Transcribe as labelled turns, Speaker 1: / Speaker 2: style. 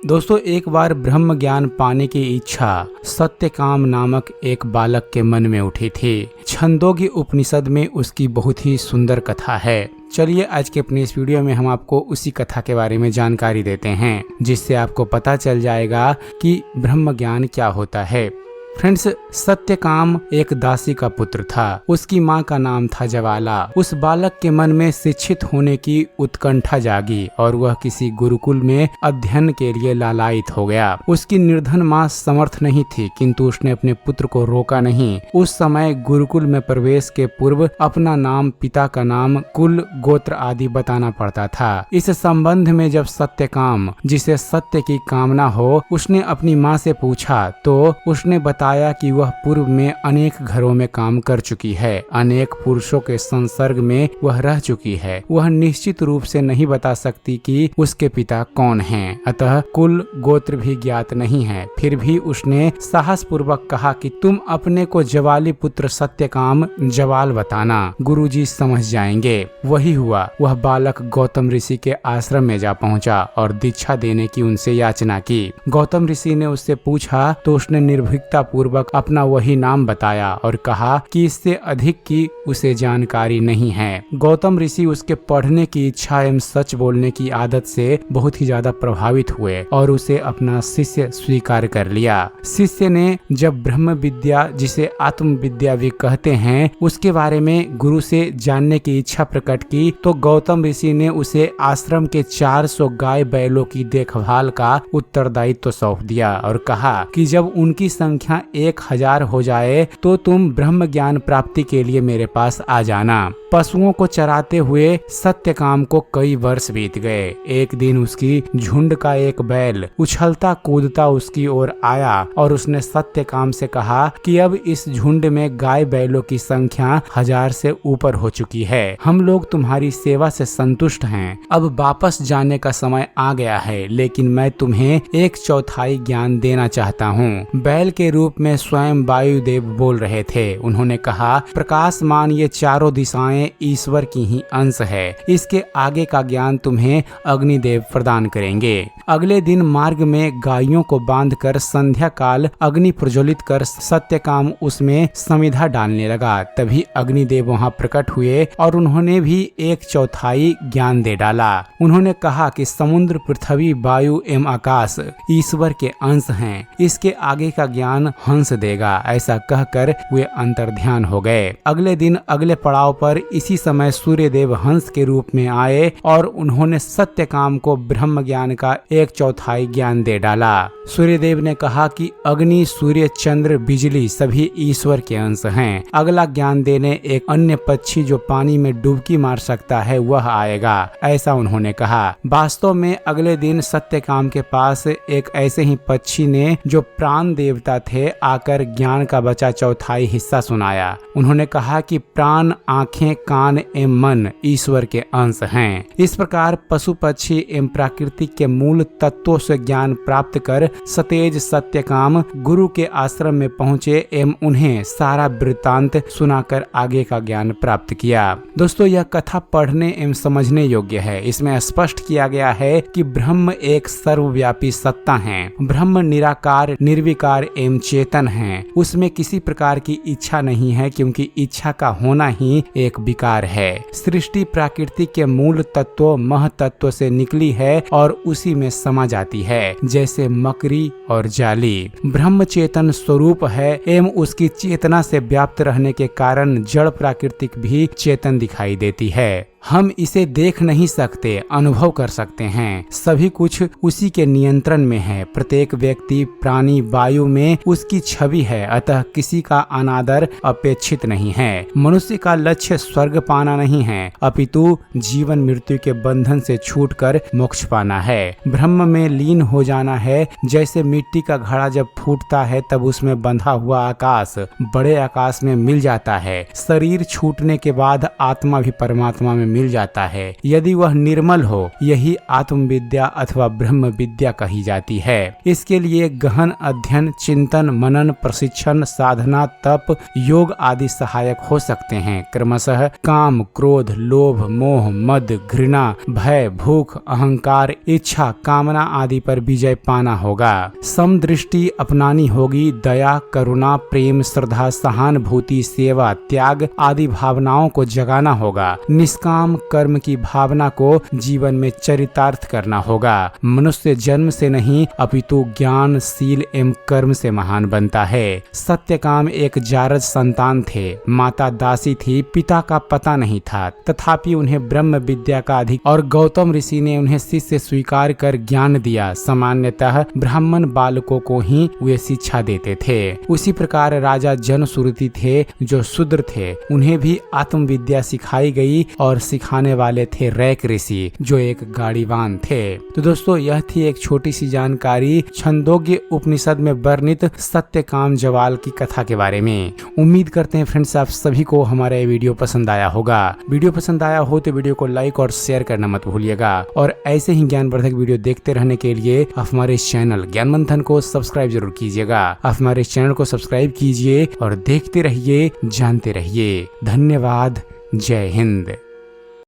Speaker 1: दोस्तों, एक बार ब्रह्म ज्ञान पाने की इच्छा सत्यकाम नामक एक बालक के मन में उठी थी। छंदोग्य उपनिषद में उसकी बहुत ही सुंदर कथा है। चलिए आज के अपने इस वीडियो में हम आपको उसी कथा के बारे में जानकारी देते हैं, जिससे आपको पता चल जाएगा कि ब्रह्म ज्ञान क्या होता है। फ्रेंड्स, सत्यकाम एक दासी का पुत्र था। उसकी माँ का नाम था ज्वाला। उस बालक के मन में शिक्षित होने की उत्कंठा जागी और वह किसी गुरुकुल में अध्ययन के लिए लालायित हो गया। उसकी निर्धन माँ समर्थ नहीं थी, किंतु उसने अपने पुत्र को रोका नहीं। उस समय गुरुकुल में प्रवेश के पूर्व अपना नाम, पिता का नाम, कुल, गोत्र आदि बताना पड़ता था। इस संबंध में जब सत्यकाम, जिसे सत्य की कामना हो, उसने अपनी माँ से पूछा तो उसने बताया कि वह पूर्व में अनेक घरों में काम कर चुकी है, अनेक पुरुषों के संसर्ग में वह रह चुकी है। वह निश्चित रूप से नहीं बता सकती कि उसके पिता कौन हैं, अतः कुल गोत्र भी ज्ञात नहीं है। फिर भी उसने साहस पूर्वक कहा कि तुम अपने को ज्वाली पुत्र सत्यकाम ज्वाल बताना, गुरुजी समझ जाएंगे। वही हुआ। वह बालक गौतम ऋषि के आश्रम में जा पहुंचा और दीक्षा देने की उनसे याचना की। गौतम ऋषि ने उससे पूछा तो उसने निर्भीकता पूर्वक अपना वही नाम बताया और कहा कि इससे अधिक की उसे जानकारी नहीं है। गौतम ऋषि उसके पढ़ने की इच्छा एवं सच बोलने की आदत से बहुत ही ज्यादा प्रभावित हुए और उसे अपना शिष्य स्वीकार कर लिया। शिष्य ने जब ब्रह्म विद्या, जिसे आत्म विद्या भी कहते हैं, उसके बारे में गुरु से जानने की इच्छा प्रकट की तो गौतम ऋषि ने उसे आश्रम के 400 गाय बैलों की देखभाल का उत्तरदायित्व सौंप दिया और कहा कि जब उनकी संख्या 1000 हो जाए तो तुम ब्रह्म ज्ञान प्राप्ति के लिए मेरे पास आ जाना। पशुओं को चराते हुए सत्यकाम को कई वर्ष बीत गए। एक दिन उसकी झुंड का एक बैल उछलता कूदता उसकी ओर आया और उसने सत्यकाम से कहा कि अब इस झुंड में गाय बैलों की संख्या 1000 से ऊपर हो चुकी है। हम लोग तुम्हारी सेवा से संतुष्ट हैं। अब वापस जाने का समय आ गया है, लेकिन मैं तुम्हें 1/4 ज्ञान देना चाहता हूँ। बैल के रूप में स्वयं वायुदेव बोल रहे थे। उन्होंने कहा, प्रकाशमान ये चारों दिशाएं ईश्वर की ही अंश है। इसके आगे का ज्ञान तुम्हें अग्निदेव प्रदान करेंगे। अगले दिन मार्ग में गायों को बांधकर संध्या काल अग्नि प्रज्वलित कर सत्यकाम उसमें समिधा डालने लगा। तभी अग्निदेव वहां प्रकट हुए और उन्होंने भी 1/4 ज्ञान दे डाला। उन्होंने कहा कि समुद्र, पृथ्वी, वायु एवं आकाश ईश्वर के अंश हैं। इसके आगे का ज्ञान हंस देगा। ऐसा कहकर वे अंतर्ध्यान हो गए। अगले दिन अगले पड़ाव पर इसी समय सूर्यदेव हंस के रूप में आए और उन्होंने सत्यकाम को ब्रह्म ज्ञान का 1/4 ज्ञान दे डाला। सूर्यदेव ने कहा कि अग्नि, सूर्य, चंद्र, बिजली सभी ईश्वर के अंश हैं। अगला ज्ञान देने एक अन्य पक्षी जो पानी में डुबकी मार सकता है वह आएगा, ऐसा उन्होंने कहा। वास्तव में अगले दिन सत्यकाम के पास एक ऐसे ही पक्षी ने, जो प्राण देवता थे, आकर ज्ञान का बचा 1/4 हिस्सा सुनाया। उन्होंने कहा कि प्राण, आंखें, कान एवं मन ईश्वर के अंश हैं। इस प्रकार पशु, पक्षी एवं प्रकृति के मूल तत्वों से ज्ञान प्राप्त कर सतेज सत्यकाम गुरु के आश्रम में पहुँचे एवं उन्हें सारा वृत्तांत सुनाकर आगे का ज्ञान प्राप्त किया। दोस्तों, यह कथा पढ़ने एवं समझने योग्य है। इसमें स्पष्ट किया गया है कि ब्रह्म एक सर्वव्यापी सत्ता है। ब्रह्म निराकार, निर्विकार एवं चेतन है। उसमें किसी प्रकार की इच्छा नहीं है, क्योंकि इच्छा का होना ही एक विकार है। सृष्टि प्रकृति के मूल तत्व महतत्व से निकली है और उसी में समा जाती है, जैसे मकड़ी और जाली। ब्रह्म चेतन स्वरूप है एवं उसकी चेतना से व्याप्त रहने के कारण जड़ प्राकृतिक भी चेतन दिखाई देती है। हम इसे देख नहीं सकते, अनुभव कर सकते हैं। सभी कुछ उसी के नियंत्रण में है। प्रत्येक व्यक्ति, प्राणी, वायु में उसकी छवि है, अतः किसी का अनादर अपेक्षित नहीं है। मनुष्य का लक्ष्य स्वर्ग पाना नहीं है, अपितु जीवन मृत्यु के बंधन से छूटकर मोक्ष पाना है। ब्रह्म में लीन हो जाना है। जैसे मिट्टी का घड़ा जब फूटता है तब उसमें बंधा हुआ आकाश बड़े आकाश में मिल जाता है। शरीर छूटने के बाद आत्मा भी परमात्मा में मिल जाता है यदि वह निर्मल हो। यही आत्मविद्या अथवा ब्रह्म विद्या कही जाती है। इसके लिए गहन अध्ययन, चिंतन, मनन, प्रशिक्षण, साधना, तप, योग आदि सहायक हो सकते हैं। क्रमशः काम, क्रोध, लोभ, मोह, मद, घृणा, भय, भूख, अहंकार, इच्छा, कामना आदि पर विजय पाना होगा। समदृष्टि अपनानी होगी। दया, करुणा, प्रेम, श्रद्धा, सहानुभूति, सेवा, त्याग आदि भावनाओं को जगाना होगा। निष्काम कर्म की भावना को जीवन में चरितार्थ करना होगा। मनुष्य जन्म से नहीं अपितु ज्ञान, शील एवं कर्म से महान बनता है। सत्यकाम एक जारज संतान थे। माता दासी थी, पिता का पता नहीं था, तथापि उन्हें ब्रह्म विद्या का अधिक और गौतम ऋषि ने उन्हें शिष्य स्वीकार कर ज्ञान दिया। सामान्यतः ब्राह्मण बालकों को ही वे शिक्षा देते थे। उसी प्रकार राजा जनश्रुति थे जो शूद्र थे, उन्हें भी आत्मविद्या सिखाई गई और सिखाने वाले थे रैक ऋषि जो एक गाड़ीवान थे। तो दोस्तों यह थी एक छोटी सी जानकारी छंदोग्य उपनिषद में वर्णित सत्यकाम जवाल की कथा के बारे में। उम्मीद करते हैं फ्रेंड्स आप सभी को हमारा ये वीडियो पसंद आया होगा। वीडियो पसंद आया हो तो वीडियो को लाइक और शेयर करना मत भूलिएगा और ऐसे ही ज्ञानवर्धक वीडियो देखते रहने के लिए आप हमारे इस चैनल ज्ञान मंथन को सब्सक्राइब जरूर कीजिएगा। आप हमारे इस चैनल को सब्सक्राइब कीजिए और देखते रहिए, जानते रहिए। धन्यवाद। जय हिंद।